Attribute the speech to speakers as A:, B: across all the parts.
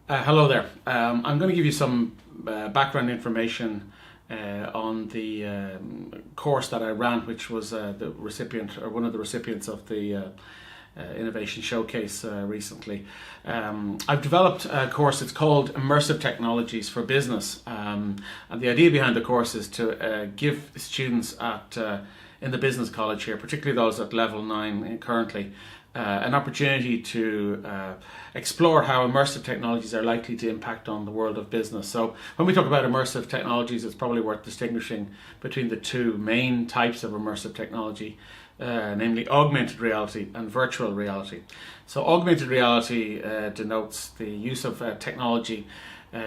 A: Hello there. I'm going to give you some background information on the course that I ran, which was the recipient or one of the recipients of the Innovation Showcase recently. I've developed a course. It's called Immersive Technologies for Business, and the idea behind the course is to give students at in the business college here, particularly those at level 9 currently, an opportunity to explore how immersive technologies are likely to impact on the world of business. So when we talk about immersive technologies, it's probably worth distinguishing between the two main types of immersive technology, namely augmented reality and virtual reality. So augmented reality denotes the use of technology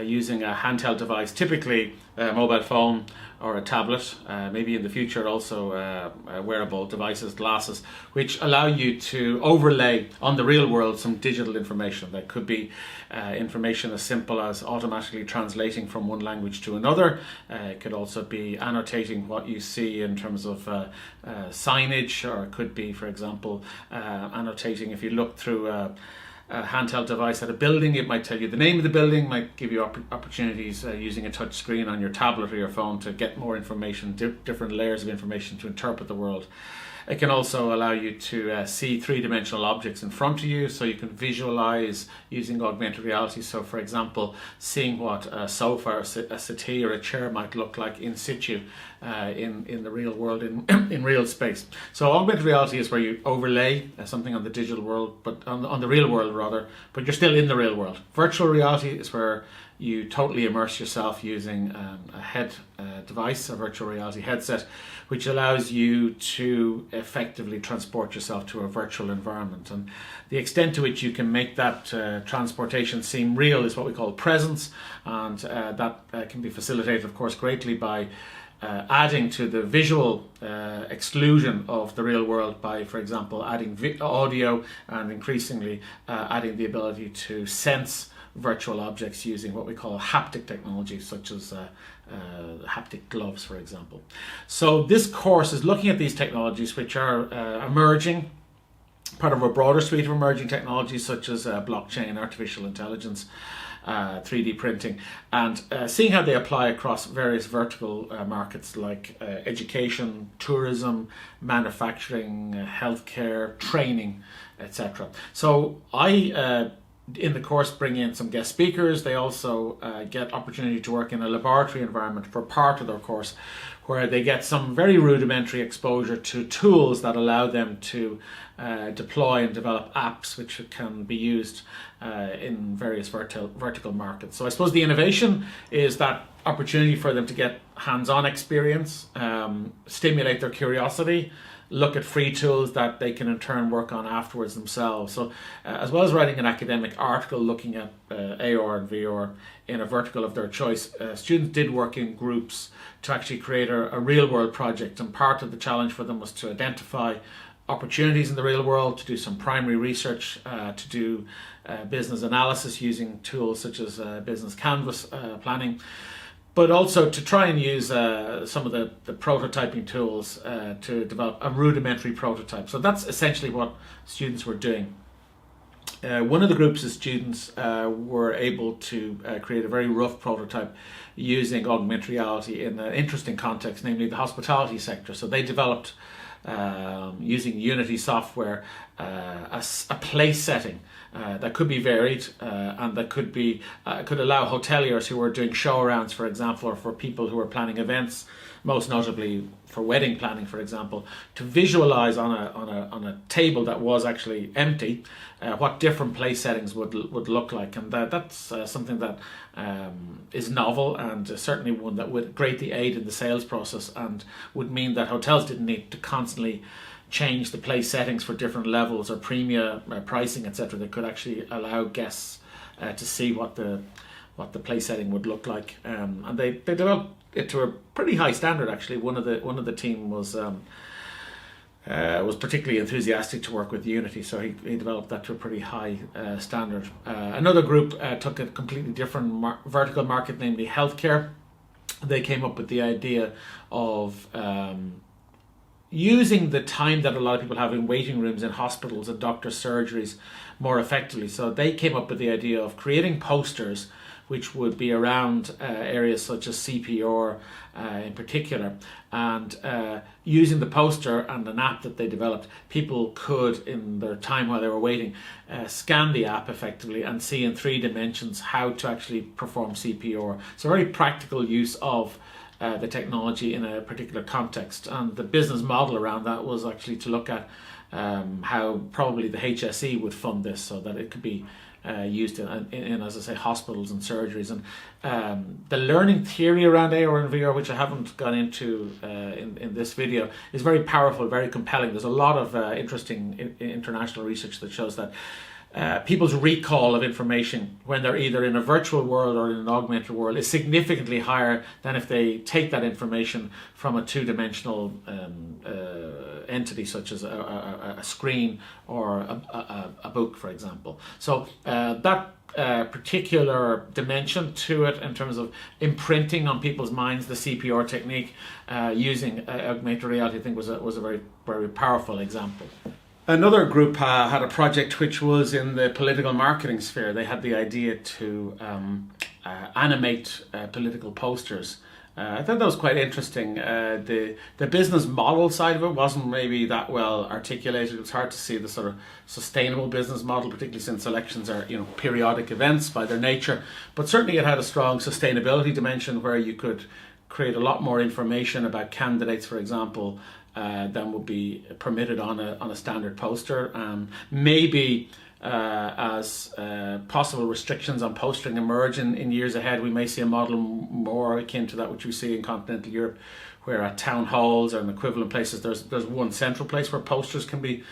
A: using a handheld device, typically a mobile phone or a tablet, maybe in the future also wearable devices, glasses, which allow you to overlay on the real world some digital information. That could be information as simple as automatically translating from one language to another. It could also be annotating what you see in terms of signage, or it could be, for example, annotating if you look through a handheld device at a building. It might tell you the name of the building, might give you opportunities using a touch screen on your tablet or your phone to get more information, different layers of information to interpret the world. It can also allow you to see three-dimensional objects in front of you, so you can visualize using augmented reality. So for example, seeing what a sofa, a settee or a chair might look like in situ in the real world, in real space. So augmented reality is where you overlay something on the digital world, but on the real world rather, but you're still in the real world. Virtual reality is where you totally immerse yourself using a head device, a virtual reality headset, which allows you to effectively transport yourself to a virtual environment. And the extent to which you can make that transportation seem real is what we call presence, and that can be facilitated, of course, greatly by adding to the visual exclusion of the real world by, for example, adding audio, and increasingly adding the ability to sense virtual objects using what we call haptic technology, such as haptic gloves, for example. So this course is looking at these technologies which are emerging, part of a broader suite of emerging technologies such as blockchain, artificial intelligence, 3D printing, and seeing how they apply across various vertical markets like education, tourism, manufacturing, healthcare, training, etc. So I in the course bring in some guest speakers. They also get opportunity to work in a laboratory environment for part of their course, where they get some very rudimentary exposure to tools that allow them to deploy and develop apps which can be used in various vertical markets. So I suppose the innovation is that opportunity for them to get hands-on experience, stimulate their curiosity, look at free tools that they can in turn work on afterwards themselves. So as well as writing an academic article looking at AR and VR in a vertical of their choice, students did work in groups to actually create a real world project, and part of the challenge for them was to identify opportunities in the real world, to do some primary research, to do business analysis using tools such as business canvas planning, but also to try and use some of the prototyping tools to develop a rudimentary prototype. So that's essentially what students were doing. One of the groups of students were able to create a very rough prototype using augmented reality in an interesting context, namely the hospitality sector. So they developed, using Unity software, a place setting that could be varied, and that could allow hoteliers who are doing show arounds, for example, or for people who are planning events, most notably for wedding planning, for example, to visualize on a table that was actually empty what different place settings would look like. And that's something that is novel, and certainly one that would greatly aid in the sales process, and would mean that hotels didn't need to constantly change the place settings for different levels or premium pricing, etc. They could actually allow guests to see what the place setting would look like, and they developed it to a pretty high standard. Actually, one of the team was particularly enthusiastic to work with Unity, so he developed that to a pretty high standard. Another group took a completely different vertical market, namely healthcare. They came up with the idea of using the time that a lot of people have in waiting rooms in hospitals and doctors' surgeries more effectively. So they came up with the idea of creating posters which would be around areas such as CPR in particular, and using the poster and an app that they developed, people could, in their time while they were waiting, scan the app effectively and see in 3 dimensions how to actually perform CPR. So very practical use of the technology in a particular context, and the business model around that was actually to look at how probably the HSE would fund this so that it could be used in, as I say, hospitals and surgeries. And the learning theory around AR and VR, which I haven't gone into in this video, is very powerful, very compelling. There's a lot of interesting international research that shows that people's recall of information when they're either in a virtual world or in an augmented world is significantly higher than if they take that information from a 2-dimensional entity such as a screen or a book, for example. So that particular dimension to it in terms of imprinting on people's minds the CPR technique using augmented reality, I think was a very, very powerful example. Another group had a project which was in the political marketing sphere. They had the idea to animate political posters. I thought that was quite interesting. The business model side of it wasn't maybe that well articulated. It was hard to see the sort of sustainable business model, particularly since elections are, periodic events by their nature. But certainly it had a strong sustainability dimension where you could create a lot more information about candidates, for example, than would be permitted on a standard poster. Maybe as possible restrictions on postering emerge in years ahead, we may see a model more akin to that which we see in continental Europe, where at town halls or in equivalent places there's one central place where posters can be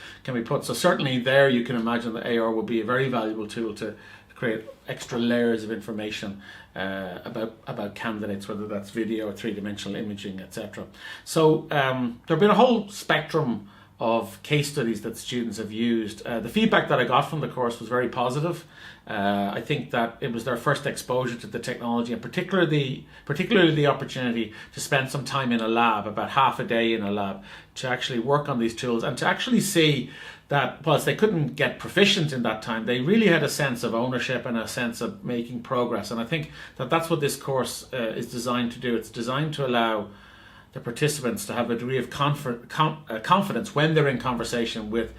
A: put. So certainly there you can imagine that AR will be a very valuable tool to create extra layers of information about candidates, whether that's video or 3-dimensional imaging, etc. So there have been a whole spectrum of case studies that students have used. The feedback that I got from the course was very positive. I think that it was their first exposure to the technology, and particularly the opportunity to spend some time in a lab, about half a day in a lab, to actually work on these tools and to actually see that whilst they couldn't get proficient in that time, they really had a sense of ownership and a sense of making progress. And I think that that's what this course is designed to do. It's designed to allow the participants to have a degree of confidence when they're in conversation with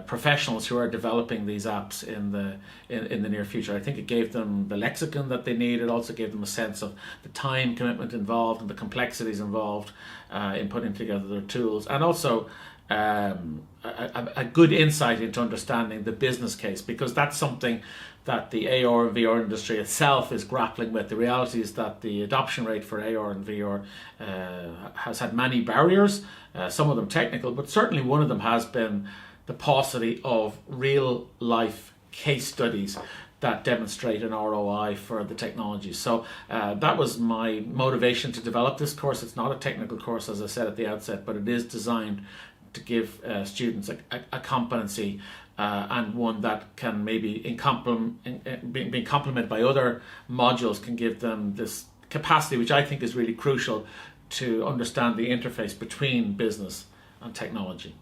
A: professionals who are developing these apps in the near future. I think it gave them the lexicon that they need. It also gave them a sense of the time commitment involved and the complexities involved in putting together their tools, and also a good insight into understanding the business case, because that's something that the AR and VR industry itself is grappling with. The reality is that the adoption rate for AR and VR has had many barriers, some of them technical, but certainly one of them has been the paucity of real life case studies that demonstrate an ROI for the technology. So that was my motivation to develop this course. It's not a technical course, as I said at the outset, but it is designed to give students a competency and one that can maybe being complemented by other modules can give them this capacity, which I think is really crucial to understand the interface between business and technology.